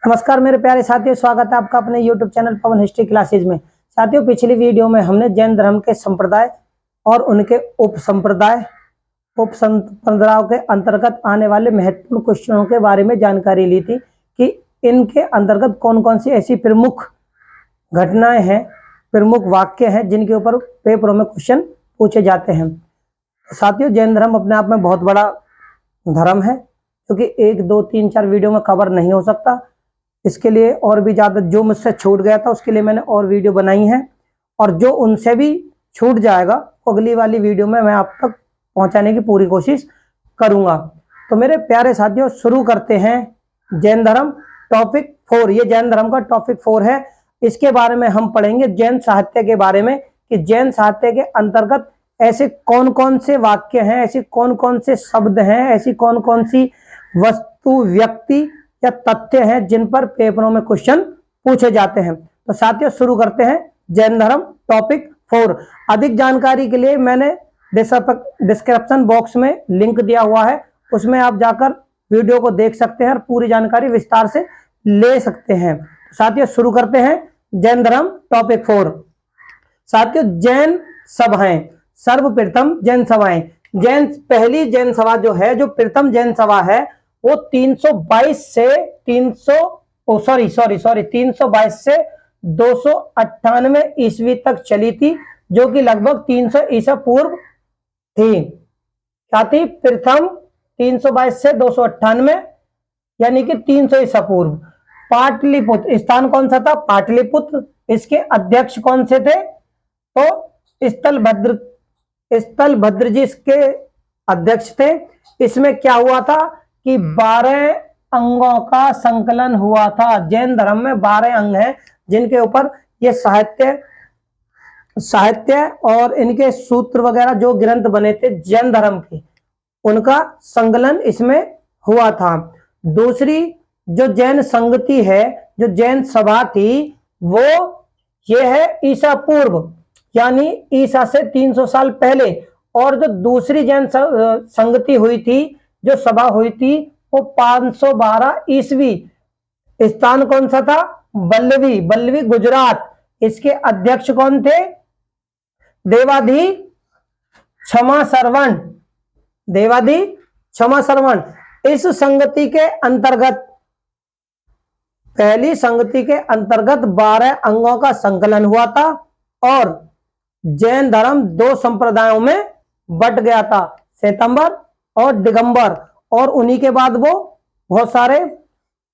नमस्कार मेरे प्यारे साथियों, स्वागत है आपका अपने YouTube चैनल पवन हिस्ट्री क्लासेज में। साथियों, पिछली वीडियो में हमने जैन धर्म के संप्रदाय और उनके उप संप्रदायों के अंतर्गत आने वाले महत्वपूर्ण क्वेश्चनों के बारे में जानकारी ली थी कि इनके अंतर्गत कौन कौन सी ऐसी प्रमुख घटनाएं हैं, प्रमुख वाक्य हैं जिनके ऊपर पेपरों में क्वेश्चन पूछे जाते हैं। साथियों, जैन धर्म अपने आप में बहुत बड़ा धर्म है, क्योंकि 1, 2, 3, 4 वीडियो में कवर नहीं हो सकता। इसके लिए और भी ज़्यादा जो मुझसे छूट गया था उसके लिए मैंने और वीडियो बनाई है, और जो उनसे भी छूट जाएगा अगली वाली वीडियो में मैं आप तक पहुंचाने की पूरी कोशिश करूंगा। तो मेरे प्यारे साथियों, शुरू करते हैं जैन धर्म टॉपिक 4। ये जैन धर्म का टॉपिक 4 है। इसके बारे में हम पढ़ेंगे जैन साहित्य के बारे में, कि जैन साहित्य के अंतर्गत ऐसे कौन कौन से वाक्य हैं, ऐसे कौन कौन से शब्द हैं, ऐसी कौन कौन सी वस्तु, व्यक्ति या तथ्य हैं जिन पर पेपरों में क्वेश्चन पूछे जाते हैं। तो साथियों, शुरू करते हैं जैन धर्म टॉपिक 4। अधिक जानकारी के लिए मैंने डिस्क्रिप्शन बॉक्स में लिंक दिया हुआ है, उसमें आप जाकर वीडियो को देख सकते हैं और पूरी जानकारी विस्तार से ले सकते हैं। साथियों, शुरू करते हैं जैन धर्म टॉपिक 4। साथियों, जैन सभाएं, सर्वप्रथम जैन सभाएं, पहली जैन सभा जो है, जो प्रथम जैन सभा है, वो 322 से 322 से 298 ईस्वी तक चली थी, जो कि लगभग 300 ईसा पूर्व थी। क्या थी? प्रथम 322 से 298, यानी कि 300 ईसा पूर्व। पाटलिपुत्र स्थान कौन सा था? पाटलिपुत्र। इसके अध्यक्ष कौन से थे? तो स्थलभद्र जी इसके अध्यक्ष थे। इसमें क्या हुआ था कि 12 अंगों का संकलन हुआ था। जैन धर्म में 12 अंग हैं जिनके ऊपर ये साहित्य और इनके सूत्र वगैरह जो ग्रंथ बने थे जैन धर्म के, उनका संकलन इसमें हुआ था। दूसरी जो जैन संगति है, जो जैन सभा थी, वो ये है ईसा पूर्व, यानी ईसा से 300 साल पहले। और जो दूसरी जैन संगति हुई थी, जो सभा हुई थी, वो 512 ईस्वी। स्थान कौन सा था? बल्लवी गुजरात। इसके अध्यक्ष कौन थे? देवाधि क्षमा सरवण। इस संगति के अंतर्गत, पहली संगति के अंतर्गत 12 अंगों का संकलन हुआ था और जैन धर्म 2 संप्रदायों में बट गया था, श्वेतांबर और दिगंबर। और उन्हीं के बाद वो बहुत सारे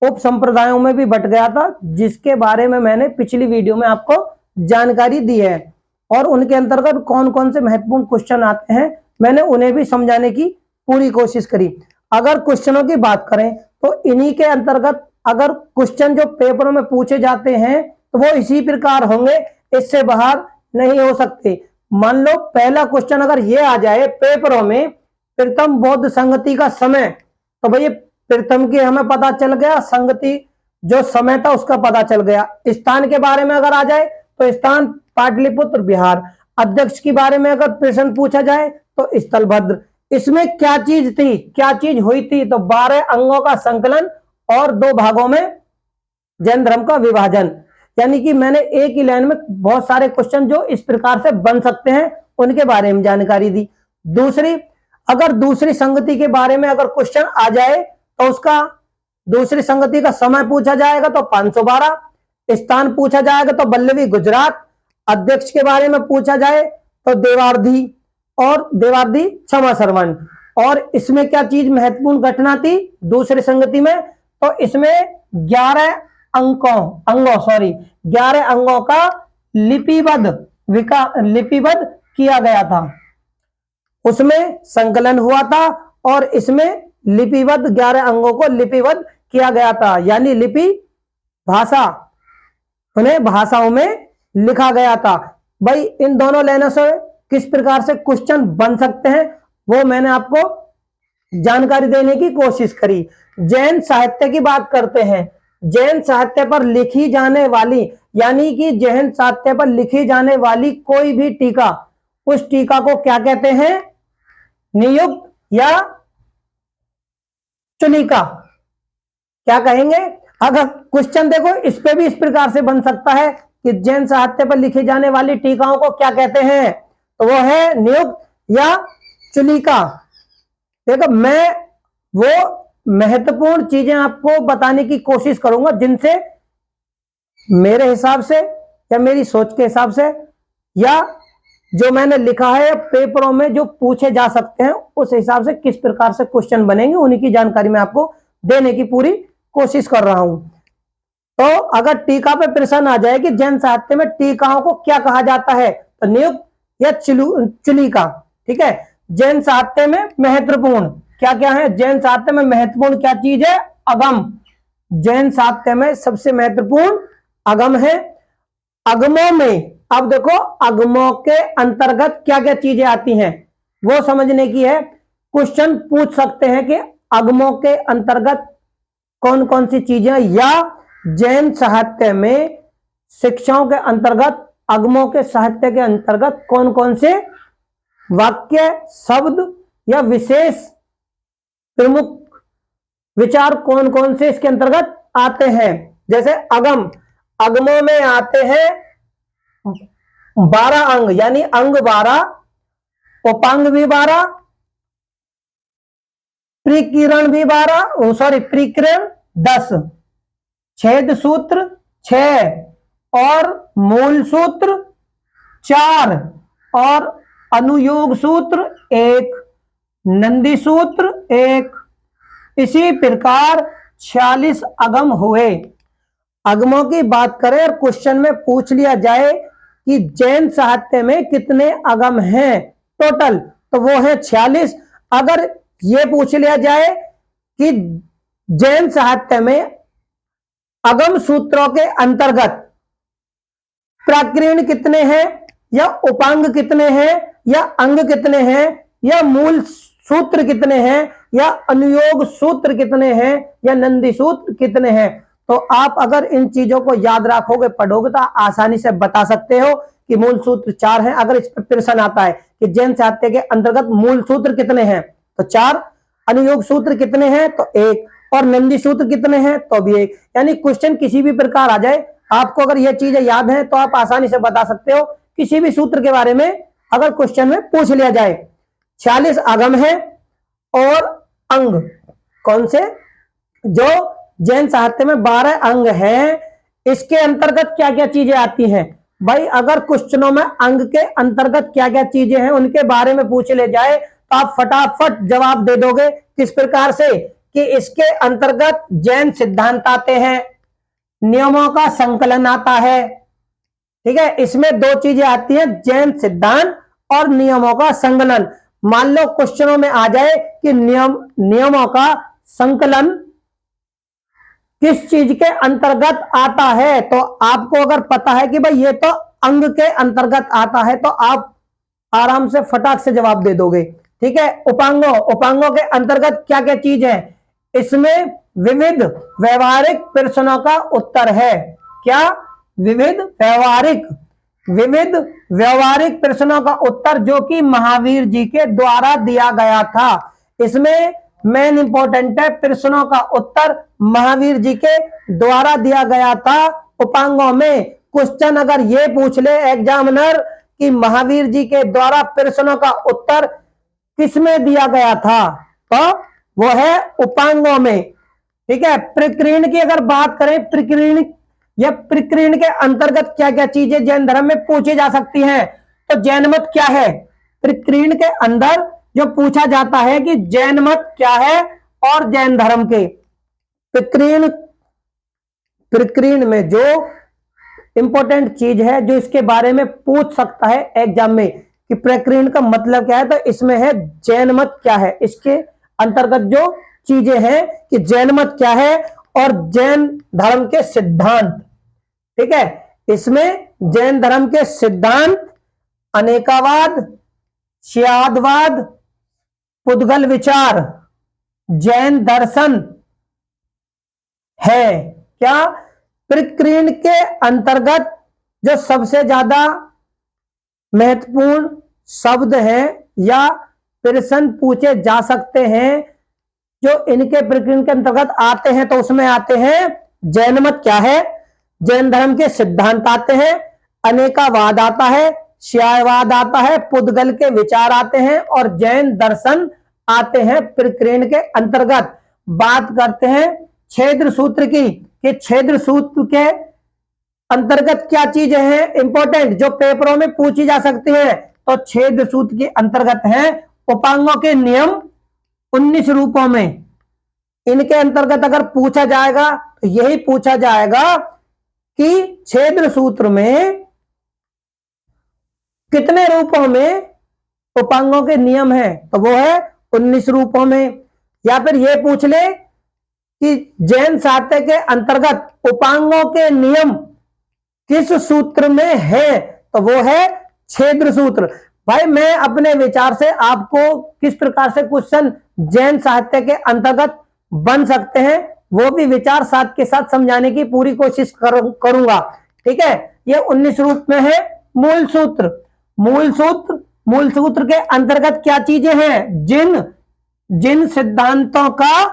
उप संप्रदायों में भी बट गया था, जिसके बारे में मैंने पिछली वीडियो में आपको जानकारी दी है। और उनके अंतर्गत कौन कौन से महत्वपूर्ण क्वेश्चन आते हैं, मैंने उन्हें भी समझाने की पूरी कोशिश करी। अगर क्वेश्चनों की बात करें तो इन्हीं के अंतर्गत अगर क्वेश्चन जो पेपरों में पूछे जाते हैं तो वो इसी प्रकार होंगे, इससे बाहर नहीं हो सकते। मान लो पहला क्वेश्चन अगर ये आ जाए पेपरों में, प्रथम बौद्ध संगति का समय, तो भाई प्रथम की हमें पता चल गया, संगति जो समय था उसका पता चल गया। स्थान के बारे में अगर आ जाए तो स्थान पाटलिपुत्र बिहार। अध्यक्ष के बारे में अगर प्रश्न पूछा जाए तो स्थलभद्र। इसमें क्या चीज थी, क्या चीज हुई थी? तो 12 अंगों का संकलन और 2 भागों में जैन धर्म का विभाजन। यानी कि मैंने एक ही लाइन में बहुत सारे क्वेश्चन जो इस प्रकार से बन सकते हैं उनके बारे में जानकारी दी। दूसरी, अगर दूसरी संगति के बारे में अगर क्वेश्चन आ जाए तो उसका दूसरी संगति का समय पूछा जाएगा तो 512। स्थान पूछा जाएगा तो बल्लवी गुजरात। अध्यक्ष के बारे में पूछा जाए तो देवार्धी क्षमा सरवण। और इसमें क्या चीज महत्वपूर्ण घटना थी दूसरी संगति में? तो इसमें 11 अंगों का लिपिबद्ध किया गया था, उसमें संकलन हुआ था और इसमें लिपिबद्ध 11 अंगों को लिपिबद्ध किया गया था, यानी लिपि भाषा, उन्हें भाषाओं में लिखा गया था। भाई इन दोनों लाइनों से किस प्रकार से क्वेश्चन बन सकते हैं वो मैंने आपको जानकारी देने की कोशिश करी। जैन साहित्य की बात करते हैं। जैन साहित्य पर लिखी जाने वाली, यानी कि जैन साहित्य पर लिखी जाने वाली कोई भी टीका, उस टीका को क्या कहते हैं? नियुक्त या चुनिका। क्या कहेंगे? अगर क्वेश्चन देखो इस पे भी इस प्रकार से बन सकता है कि जैन साहित्य पर लिखी जाने वाली टीकाओं को क्या कहते हैं, तो वो है नियुक्त या चुलिका। देखो मैं वो महत्वपूर्ण चीजें आपको बताने की कोशिश करूंगा जिनसे मेरे हिसाब से या मेरी सोच के हिसाब से या जो मैंने लिखा है पेपरों में जो पूछे जा सकते हैं उस हिसाब से किस प्रकार से क्वेश्चन बनेंगे उन्हीं की जानकारी मैं आपको देने की पूरी कोशिश कर रहा हूं। तो अगर टीका पे प्रश्न आ जाए कि जैन साहित्य में टीकाओं को क्या कहा जाता है, तो नियुक्त या चुलिका। ठीक है, जैन साहित्य में महत्वपूर्ण क्या क्या है, जैन साहित्य में महत्वपूर्ण क्या चीज है, अगम। जैन साहित्य में सबसे महत्वपूर्ण अगम है। अगमों में अब देखो अगमों के अंतर्गत क्या क्या चीजें आती हैं वो समझने की है। क्वेश्चन पूछ सकते हैं कि अगमों के अंतर्गत कौन कौन सी चीजें, या जैन साहित्य में शिक्षाओं के अंतर्गत अगमों के साहित्य के अंतर्गत कौन कौन से वाक्य, शब्द या विशेष प्रमुख विचार कौन कौन से इसके अंतर्गत आते हैं। जैसे अगम, अगमों में आते हैं 12 अंग, यानी अंग 12, उपांग भी 12, प्रकीर्ण भी 12, सॉरी प्रकीर्ण 10, छेद सूत्र 6 और मूल सूत्र 4 और अनुयोग सूत्र 1, नंदी सूत्र 1। इसी प्रकार 46 अगम हुए। अगमों की बात करें और क्वेश्चन में पूछ लिया जाए कि जैन साहित्य में कितने अगम हैं टोटल, तो वो है 46। अगर ये पूछ लिया जाए कि जैन साहित्य में अगम सूत्रों के अंतर्गत प्राकृण कितने हैं, या उपांग कितने हैं, या अंग कितने हैं, या मूल सूत्र कितने हैं, या अनुयोग सूत्र कितने हैं, या नंदी सूत्र कितने हैं, तो आप अगर इन चीजों को याद रखोगे, पढ़ोगे तो आसानी से बता सकते हो कि मूल सूत्र 4 हैं। अगर इस पर प्रश्न आता है कि जैन साहित्य के अंतर्गत मूल सूत्र कितने हैं, तो 4, अनुयोग सूत्र कितने हैं, तो 1, और नंदी सूत्र कितने हैं, तो भी 1। यानी क्वेश्चन किसी भी प्रकार आ जाए, आपको अगर यह चीजें याद हैं तो आप आसानी से बता सकते हो किसी भी सूत्र के बारे में अगर क्वेश्चन में पूछ लिया जाए। 46 आगम है और अंग कौन से, जो जैन साहित्य में 12 अंग हैं, इसके अंतर्गत क्या क्या चीजें आती हैं। भाई अगर क्वेश्चनों में अंग के अंतर्गत क्या क्या चीजें हैं उनके बारे में पूछ ले जाए तो आप फटाफट जवाब दे दोगे। किस प्रकार से कि इसके अंतर्गत जैन सिद्धांत आते हैं, नियमों का संकलन आता है। ठीक है, इसमें 2 चीजें आती हैं, जैन सिद्धांत और नियमों का संकलन। मान लो क्वेश्चनों में आ जाए कि नियमों का संकलन किस चीज के अंतर्गत आता है, तो आपको अगर पता है कि भाई ये तो अंग के अंतर्गत आता है तो आप आराम से फटाक से जवाब दे दोगे। ठीक है, उपांगों के अंतर्गत क्या क्या चीज है, इसमें विविध व्यवहारिक प्रश्नों का उत्तर है। क्या, विविध व्यवहारिक प्रश्नों का उत्तर जो कि महावीर जी के द्वारा दिया गया था। इसमें मेन इंपॉर्टेंट है, प्रश्नों का उत्तर महावीर जी के द्वारा दिया गया था। उपांगों में क्वेश्चन अगर ये पूछ ले एग्जामिनर कि महावीर जी के द्वारा प्रश्नों का उत्तर किसमें दिया गया था, तो वो है उपांगों में। ठीक है, प्रकीर्ण की अगर बात करें, प्रकीर्ण के अंतर्गत क्या क्या चीजें जैन धर्म में पूछी जा सकती हैं, तो जैन मत क्या है, प्रकीर्ण के अंदर जो पूछा जाता है कि जैन मत क्या है, और जैन धर्म के प्रकीर्ण में जो इंपॉर्टेंट चीज है जो इसके बारे में पूछ सकता है एग्जाम में कि प्रकीर्ण का मतलब क्या है, तो इसमें है जैन मत क्या है। इसके अंतर्गत जो चीजें हैं कि जैन मत क्या है और जैन धर्म के सिद्धांत। ठीक है, इसमें जैन धर्म के सिद्धांत अनेकावाद, श्यादवाद, पुद्गल विचार, जैन दर्शन है। क्या, प्रकीर्ण के अंतर्गत जो सबसे ज्यादा महत्वपूर्ण शब्द हैं या प्रश्न पूछे जा सकते हैं जो इनके प्रकीर्ण के अंतर्गत आते हैं, तो उसमें आते हैं जैन मत क्या है? जैन धर्म के सिद्धांत आते हैं, अनेकावाद आता है, श्यायवाद आता है, पुद्गल के विचार आते हैं और जैन दर्शन आते हैं। प्रकीर्ण के अंतर्गत बात करते हैं छेद सूत्र की, कि छेद सूत्र के अंतर्गत क्या चीजें हैं इंपॉर्टेंट जो पेपरों में पूछी जा सकती है। तो छेद सूत्र के अंतर्गत है उपांगों के नियम 19 रूपों में। इनके अंतर्गत अगर पूछा जाएगा तो यही पूछा जाएगा कि छेद सूत्र में कितने रूपों में उपांगों के नियम है, तो वो है 19 रूपों में। या फिर ये पूछ ले कि जैन साहित्य के अंतर्गत उपांगों के नियम किस सूत्र में है, तो वो है छेद सूत्र। भाई मैं अपने विचार से आपको किस प्रकार से क्वेश्चन जैन साहित्य के अंतर्गत बन सकते हैं वो भी विचार साथ के साथ समझाने की पूरी कोशिश करूंगा। ठीक है, ये 19 रूप में है। मूल सूत्र, मूल सूत्र के अंतर्गत क्या चीजें हैं? जिन सिद्धांतों का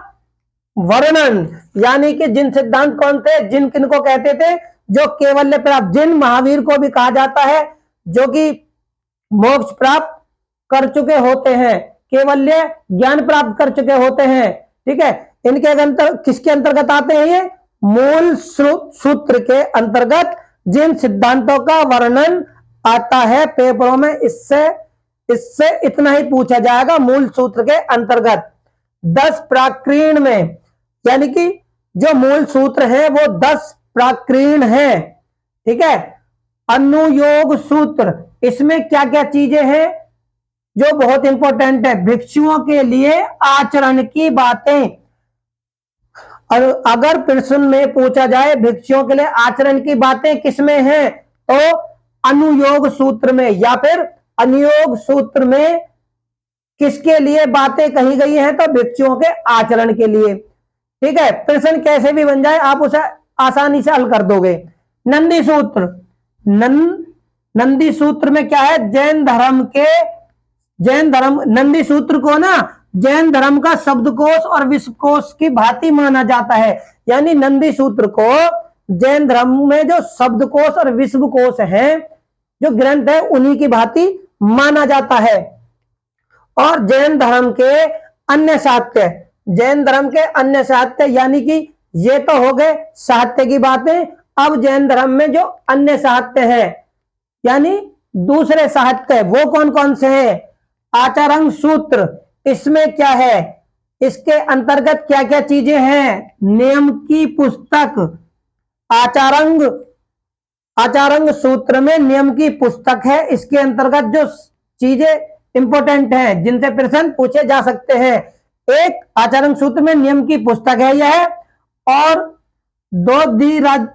वर्णन, यानी कि जिन सिद्धांत कौन थे, जिन किनको कहते थे? जो केवल्य प्राप्त, जिन महावीर को भी कहा जाता है जो कि मोक्ष प्राप्त कर चुके होते हैं, केवल्य ज्ञान प्राप्त कर चुके होते हैं। ठीक है, इनके किसके अंतर्गत आते हैं? ये मूल सूत्र के अंतर्गत जिन सिद्धांतों का वर्णन आता है पेपरों में, इससे इतना ही पूछा जाएगा मूल सूत्र के अंतर्गत। 10 प्राकीर्ण में, यानी कि जो मूल सूत्र है वो 10 प्राकीर्ण है। ठीक है, अनुयोग सूत्र, इसमें क्या क्या चीजें हैं जो बहुत इंपॉर्टेंट है? भिक्षुओं के लिए आचरण की बातें। और अगर प्रश्न में पूछा जाए भिक्षुओं के लिए आचरण की बातें किसमें हैं, तो अनुयोग सूत्र में। या फिर अनुयोग सूत्र में किसके लिए बातें कही गई हैं? तो भिक्षुओं के आचरण के लिए। ठीक है, प्रश्न कैसे भी बन जाए आप उसे आसानी से हल कर दोगे। नंदी सूत्र, नंदी सूत्र में क्या है? नंदी सूत्र को ना जैन धर्म का शब्दकोश और विश्वकोश की भांति माना जाता है। यानी नंदी सूत्र को जैन धर्म में जो शब्दकोश और विश्वकोश है, जो ग्रंथ है, उन्हीं की भांति माना जाता है। और जैन धर्म के अन्य साहित्य, यानी कि ये तो हो गए साहित्य की बातें। अब जैन धर्म में जो अन्य साहित्य है, यानी दूसरे साहित्य, वो कौन कौन से हैं? आचारंग सूत्र, इसमें क्या है? इसके अंतर्गत क्या क्या चीजें हैं? नियम की पुस्तक, आचारंग सूत्र में नियम की पुस्तक है। इसके अंतर्गत जो चीजें इंपॉर्टेंट हैं जिनसे प्रश्न पूछे जा सकते हैं, एक आचारंग सूत्र में नियम की पुस्तक है यह, और दोरीजद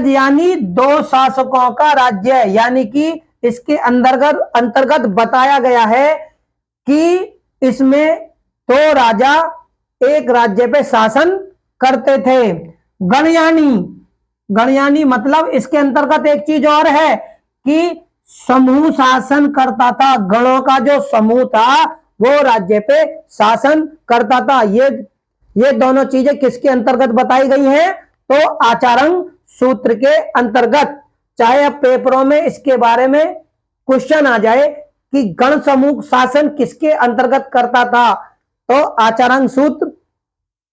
यानी 2 शासकों का राज्य। यानी कि इसके अंतर्गत बताया गया है कि इसमें 2 राजा एक राज्य पे शासन करते थे। गणयानी मतलब इसके अंतर्गत एक चीज और है कि समूह शासन करता था। गणों का जो समूह था वो राज्य पे शासन करता था। ये दोनों चीजें किसके अंतर्गत बताई गई हैं? तो आचारंग सूत्र के अंतर्गत। चाहे अब पेपरों में इसके बारे में क्वेश्चन आ जाए कि गण समूह शासन किसके अंतर्गत करता था, तो आचारंग सूत्र,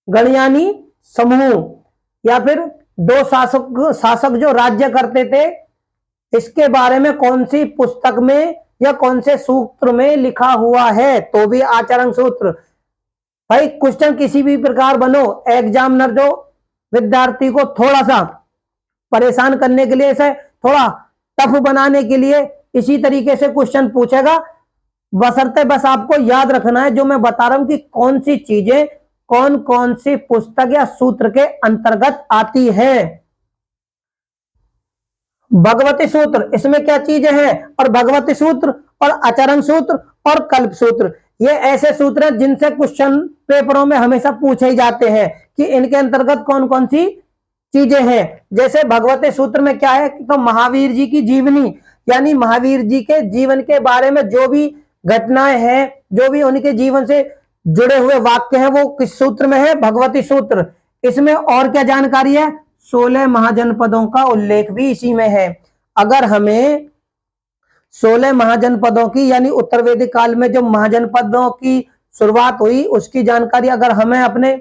गणयानी समूह, या फिर 2 शासक जो राज्य करते थे, इसके बारे में कौन सी पुस्तक में या कौन से सूत्र में लिखा हुआ है, तो भी आचरण सूत्र। भाई क्वेश्चन किसी भी प्रकार बनो, एग्जामिनर जो विद्यार्थी को थोड़ा सा परेशान करने के लिए, इसे थोड़ा टफ बनाने के लिए इसी तरीके से क्वेश्चन पूछेगा। बशर्ते बस आपको याद रखना है जो मैं बता रहा हूं कि कौन सी चीजें कौन कौन सी पुस्तक या सूत्र के अंतर्गत आती है। भगवती सूत्र, इसमें क्या चीजें हैं? और भगवती सूत्र और आचरण सूत्र और कल्प सूत्र, ये ऐसे सूत्र हैं जिनसे क्वेश्चन पेपरों में हमेशा पूछे जाते हैं कि इनके अंतर्गत कौन कौन सी चीजें हैं। जैसे भगवती सूत्र में क्या है, तो महावीर जी की जीवनी, यानी महावीर जी के जीवन के बारे में जो भी घटनाएं हैं जो भी उनके जीवन से जुड़े हुए वाक्य हैं वो किस सूत्र में है? भगवती सूत्र। इसमें और क्या जानकारी है? 16 महाजनपदों का उल्लेख भी इसी में है। अगर हमें 16 महाजनपदों की यानी उत्तर वैदिक काल में जो महाजनपदों की शुरुआत हुई उसकी जानकारी अगर हमें अपने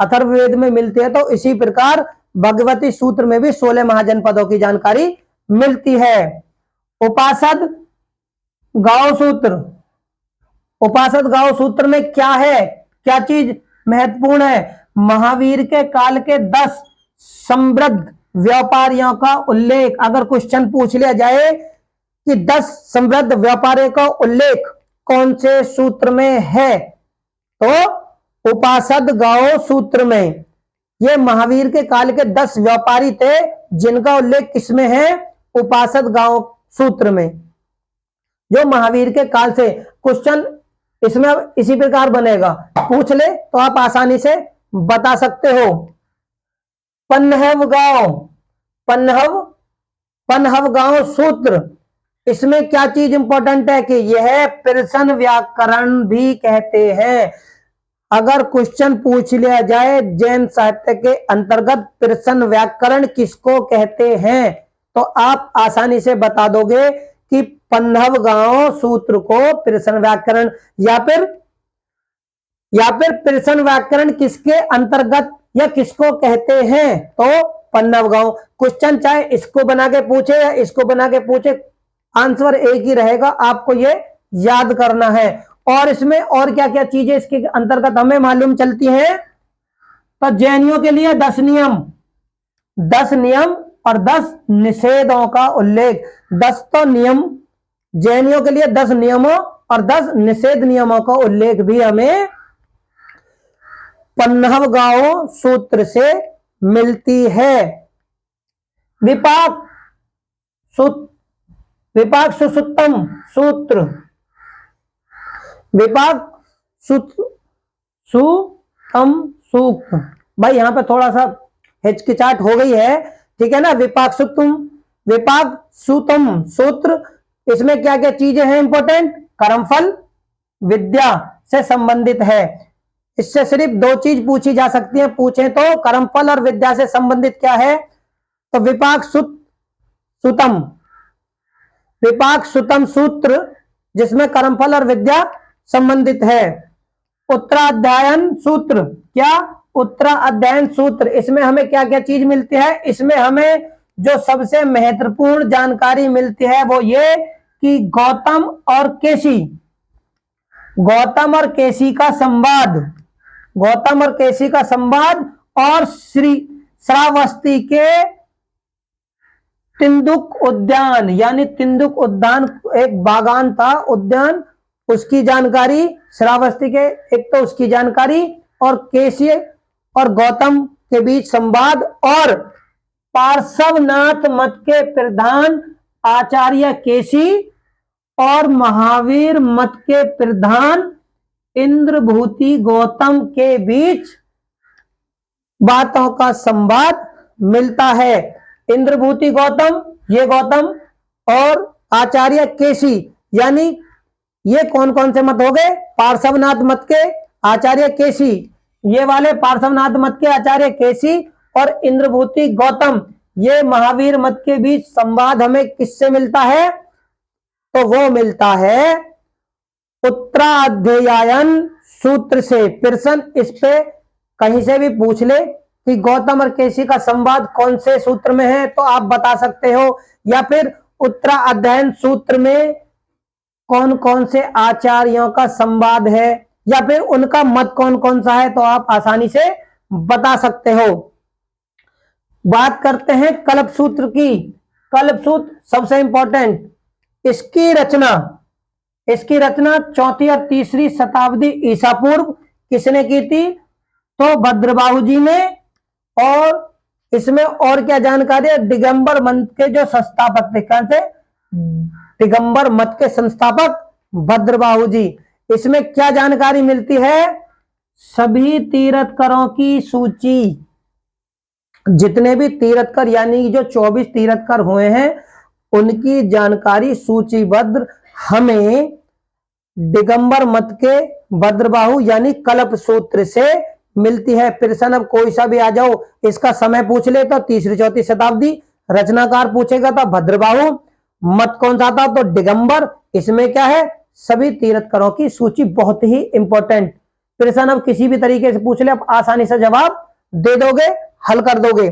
अथर्ववेद में मिलती है तो इसी प्रकार भगवती सूत्र में भी 16 महाजनपदों की जानकारी मिलती है। उपासद गांव सूत्र, उपासद गांव सूत्र में क्या है, क्या चीज महत्वपूर्ण है? महावीर के काल के 10 समृद्ध व्यापारियों का उल्लेख। अगर क्वेश्चन पूछ लिया जाए कि 10 समृद्ध व्यापारियों का उल्लेख कौन से सूत्र में है, तो उपासद गांव सूत्र में। ये महावीर के काल के 10 व्यापारी थे जिनका उल्लेख किसमें है? उपासद गांव सूत्र में, जो महावीर के काल से। क्वेश्चन इसमें अब इसी प्रकार बनेगा, पूछ ले तो आप आसानी से बता सकते हो। पन्हव गांव, पन्हव गांव सूत्र, इसमें क्या चीज इंपॉर्टेंट है कि यह प्रश्न व्याकरण भी कहते हैं। अगर क्वेश्चन पूछ लिया जाए जैन साहित्य के अंतर्गत प्रश्न व्याकरण किसको कहते हैं, तो आप आसानी से बता दोगे कि पन्हव गांव सूत्र को प्रश्न व्याकरण या फिर प्रश्न व्याकरण किसके अंतर्गत या किसको कहते हैं, तो पन्हव गांव। क्वेश्चन चाहे इसको बना के पूछे या इसको बना के पूछे, आंसर एक ही रहेगा, आपको ये याद करना है। और इसमें और क्या क्या चीजें इसके अंतर्गत हमें मालूम चलती हैं, तो जैनियों के लिए 10 नियम, 10 नियम और 10 निषेधों का उल्लेख। 10 तो नियम, जैनियों के लिए 10 नियमों और 10 निषेध नियमों का उल्लेख भी हमें पन्हव गांव सूत्र से मिलती है। विपाक सुसुत्तम सूत्र, विपाक सुतम सूक्त। भाई यहां पे थोड़ा सा हिचकिचाहट हो गई है, ठीक है ना। विपाक सुतम सूत्र, इसमें क्या क्या चीजें हैं इंपॉर्टेंट? कर्मफल विद्या से संबंधित है। इससे सिर्फ 2 चीज पूछी जा सकती है, पूछे तो कर्मफल और विद्या से संबंधित क्या है, तो विपाक सुतम सूत्र जिसमें कर्मफल और विद्या संबंधित है। उत्तराध्यायन सूत्र, क्या? उत्तराध्यायन सूत्र, इसमें हमें क्या क्या चीज मिलती है? इसमें हमें जो सबसे महत्वपूर्ण जानकारी मिलती है वो ये कि गौतम और केसी का संवाद और श्रावस्ती के तिंदुक उद्यान, यानी तिंदुक उद्यान एक बागान था, उद्यान, उसकी जानकारी। श्रावस्ती के एक तो उसकी जानकारी, और केसी और गौतम के बीच संवाद, और पार्श्वनाथ मत के प्रधान आचार्य केसी और महावीर मत के प्रधान इंद्रभूति गौतम के बीच बातों का संवाद मिलता है। इंद्रभूति गौतम, ये गौतम, और आचार्य केसी, यानी ये कौन कौन से मत हो गए? पार्श्वनाथ मत के आचार्य केसी, ये वाले पार्श्वनाथ मत के आचार्य केसी और इंद्रभूति गौतम, ये महावीर मत के बीच संवाद हमें किससे मिलता है? तो वो मिलता है उत्तराध्यायन सूत्र से। प्रश्न इस पे कहीं से भी पूछ ले कि गौतम और केसी का संवाद कौन से सूत्र में है, तो आप बता सकते हो। या फिर उत्तराध्यायन सूत्र में कौन कौन से आचार्यों का संवाद है, या फिर उनका मत कौन कौन सा है, तो आप आसानी से बता सकते हो। बात करते हैं कल्प सूत्र की। कल्प सूत्र सबसे इंपॉर्टेंट, इसकी रचना 4वीं और 3री शताब्दी ईसा पूर्व किसने की थी? तो भद्रबाहु जी ने। और इसमें और क्या जानकारी है? दिगंबर मत के जो संस्थापक थे, कौन थे? दिगंबर मत के संस्थापक भद्रबाहु जी। इसमें क्या जानकारी मिलती है? सभी तीर्थकरों की सूची, जितने भी तीर्थकर यानी जो 24 तीर्थकर हुए हैं उनकी जानकारी सूचीबद्ध हमें दिगंबर मत के भद्रबाहु यानी कल्प सूत्र से मिलती है। प्रश्न अब कोई सा भी आ जाओ, इसका समय पूछ ले तो तीसरी चौथी शताब्दी, रचनाकार पूछेगा तो भद्रबाहु, मत कौन सा था तो दिगंबर। इसमें क्या है, सभी तीर्थंकरों की सूची। बहुत ही इंपॉर्टेंट प्रश्न अब किसी भी तरीके से पूछ ले, आप आसानी से जवाब दे दोगे, हल कर दोगे।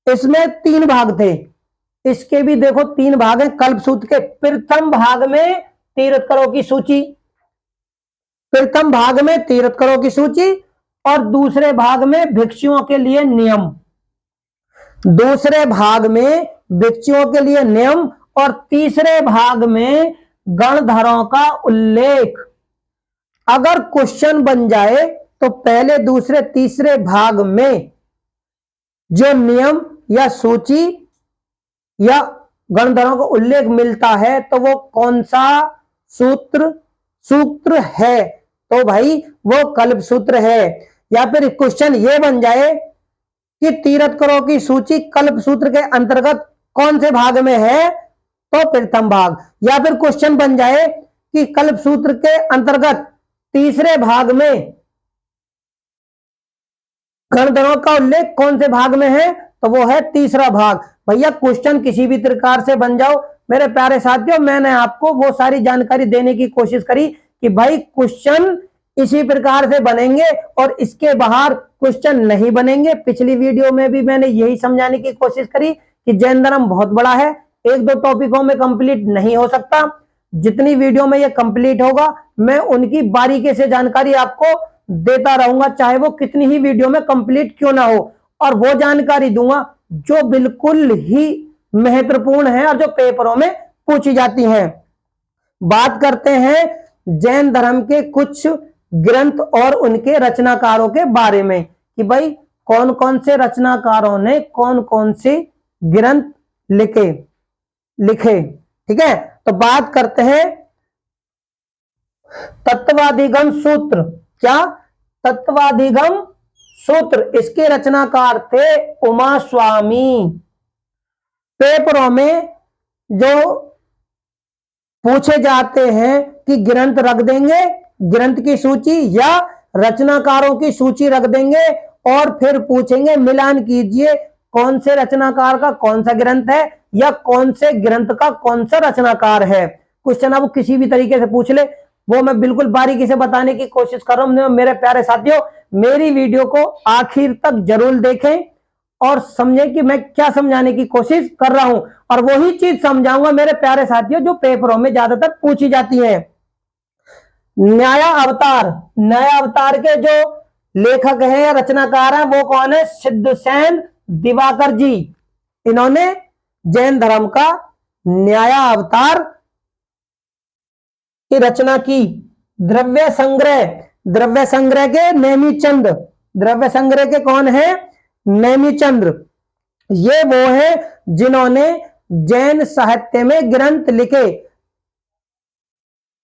इसमें 3 भाग थे, इसके भी देखो 3 भाग हैं कल्प सूत्र के। प्रथम भाग में तीर्थंकरों की सूची, प्रथम भाग में तीर्थंकरों की सूची, और दूसरे भाग में भिक्षुओं के लिए नियम। दूसरे भाग में भिक्षुओं के लिए नियम और तीसरे भाग में गणधरों का उल्लेख। अगर क्वेश्चन बन जाए तो पहले दूसरे तीसरे भाग में जो नियम या सूची या गणधरों का उल्लेख मिलता है तो वो कौन सा सूत्र है, तो भाई वो कल्प सूत्र है। या फिर क्वेश्चन ये बन जाए कि तीर्थंकरों की सूची कल्प सूत्र के अंतर्गत कौन से भाग में है तो प्रथम भाग। या फिर क्वेश्चन बन जाए कि कल्प सूत्र के अंतर्गत तीसरे भाग में गणधरों का उल्लेख कौन से भाग में है तो वो है तीसरा भाग। भैया क्वेश्चन किसी भी प्रकार से बन जाओ मेरे प्यारे साथियों, मैंने आपको वो सारी जानकारी देने की कोशिश करी कि भाई क्वेश्चन इसी प्रकार से बनेंगे और इसके बाहर क्वेश्चन नहीं बनेंगे। पिछली वीडियो में भी मैंने यही समझाने की कोशिश करी कि जैन धर्म बहुत बड़ा है, 1-2 टॉपिकों में कंप्लीट नहीं हो सकता। जितनी वीडियो में ये कंप्लीट होगा मैं उनकी बारीकी से जानकारी आपको देता रहूंगा, चाहे वो कितनी ही वीडियो में कंप्लीट क्यों ना हो, और वो जानकारी दूंगा जो बिल्कुल ही महत्वपूर्ण है और जो पेपरों में पूछी जाती हैं। बात करते हैं जैन धर्म के कुछ ग्रंथ और उनके रचनाकारों के बारे में कि भाई कौन कौन से रचनाकारों ने कौन कौन से ग्रंथ लिखे। ठीक है, तो बात करते हैं तत्वाधिगम सूत्र। क्या? तत्वाधिगम सूत्र। इसके रचनाकार थे उमा स्वामी। पेपरों में जो पूछे जाते हैं कि ग्रंथ रख देंगे, ग्रंथ की सूची या रचनाकारों की सूची रख देंगे और फिर पूछेंगे मिलान कीजिए कौन से रचनाकार का कौन सा ग्रंथ है या कौन से ग्रंथ का कौन सा रचनाकार है। क्वेश्चन अब किसी भी तरीके से पूछ ले, वो मैं बिल्कुल बारीकी से बताने की कोशिश कर रहा हूं। मेरे प्यारे साथियों, मेरी वीडियो को आखिर तक जरूर देखें और समझें कि मैं क्या समझाने की कोशिश कर रहा हूं, और वही चीज समझाऊंगा मेरे प्यारे साथियों जो पेपरों में ज्यादातर पूछी जाती है। न्याया अवतार। न्याया अवतार के जो लेखक हैं या रचनाकार हैं वो कौन है? सिद्धसेन दिवाकर जी। इन्होंने जैन धर्म का न्याया अवतार की रचना की। द्रव्य संग्रह। द्रव्य संग्रह के नेमीचंद। द्रव्य संग्रह के कौन है? नेमीचंद्र। ये वो है जिन्होंने जैन साहित्य में ग्रंथ लिखे।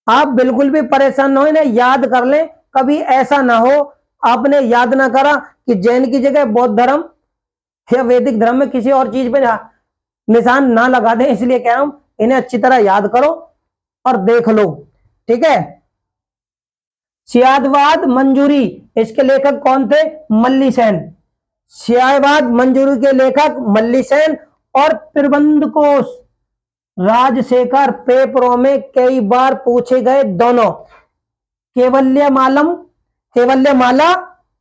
आप बिल्कुल भी परेशान ना हो, इन्हें याद कर लें। कभी ऐसा ना हो आपने याद ना करा कि जैन की जगह बौद्ध धर्म या वैदिक धर्म में किसी और चीज पे निशान ना लगा दें, इसलिए कह रहा हूं इन्हें अच्छी तरह याद करो और देख लो। ठीक है। स्यादवाद मंजूरी। इसके लेखक कौन थे? मल्ली सेन। स्यादवाद मंजूरी के लेखक मल्ली सेन। और प्रबंध कोश राजशेखर। पेपरों में कई बार पूछे गए दोनों। केवल्यमाला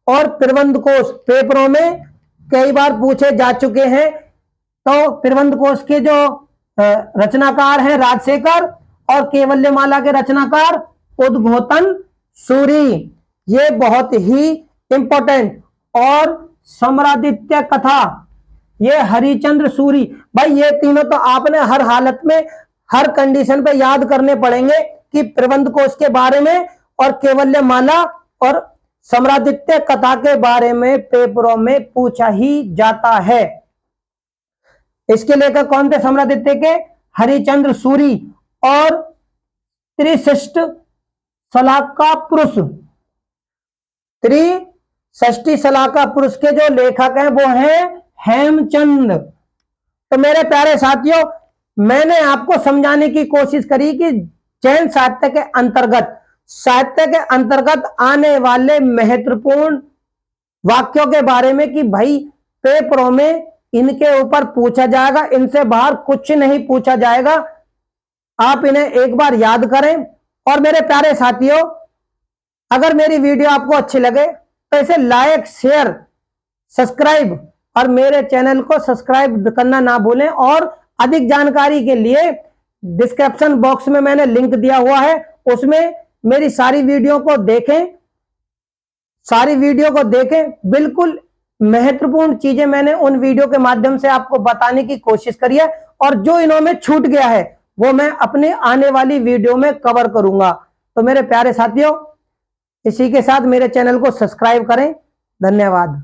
और प्रबंध कोश पेपरों में कई बार पूछे जा चुके हैं। तो प्रबंध कोश के जो रचनाकार हैं राजशेखर और केवल्यमाला के रचनाकार उद्घोतन सूरी। ये बहुत ही इंपॉर्टेंट। और सम्रादित्य कथा ये हरिचंद्र सूरी। भाई ये तीनों तो आपने हर हालत में हर कंडीशन पे याद करने पड़ेंगे कि प्रबंध कोश के बारे में और केवल्यमाला और सम्रादित्य कथा के बारे में पेपरों में पूछा ही जाता है। इसके लेखक कौन थे सम्रादित्य के? हरिचंद्र सूरी। और त्रिशिष्ट शलाका पुरुष। त्रिषष्टि शलाका पुरुष के जो लेखक हैं वो हैं हेमचंद। तो मेरे प्यारे साथियों, मैंने आपको समझाने की कोशिश करी कि जैन साहित्य के अंतर्गत आने वाले महत्वपूर्ण वाक्यों के बारे में कि भाई पेपरों में इनके ऊपर पूछा जाएगा, इनसे बाहर कुछ नहीं पूछा जाएगा। आप इन्हें एक बार याद करें। और मेरे प्यारे साथियों, अगर मेरी वीडियो आपको अच्छी लगे तो इसे लाइक, शेयर, सब्सक्राइब और मेरे चैनल को सब्सक्राइब करना ना भूलें। और अधिक जानकारी के लिए डिस्क्रिप्शन बॉक्स में मैंने लिंक दिया हुआ है, उसमें मेरी सारी वीडियो को देखें। बिल्कुल महत्वपूर्ण चीजें मैंने उन वीडियो के माध्यम से आपको बताने की कोशिश करी है, और जो इन्होंने छूट गया है वो मैं अपने आने वाली वीडियो में कवर करूंगा। तो मेरे प्यारे साथियों, इसी के साथ मेरे चैनल को सब्सक्राइब करें। धन्यवाद।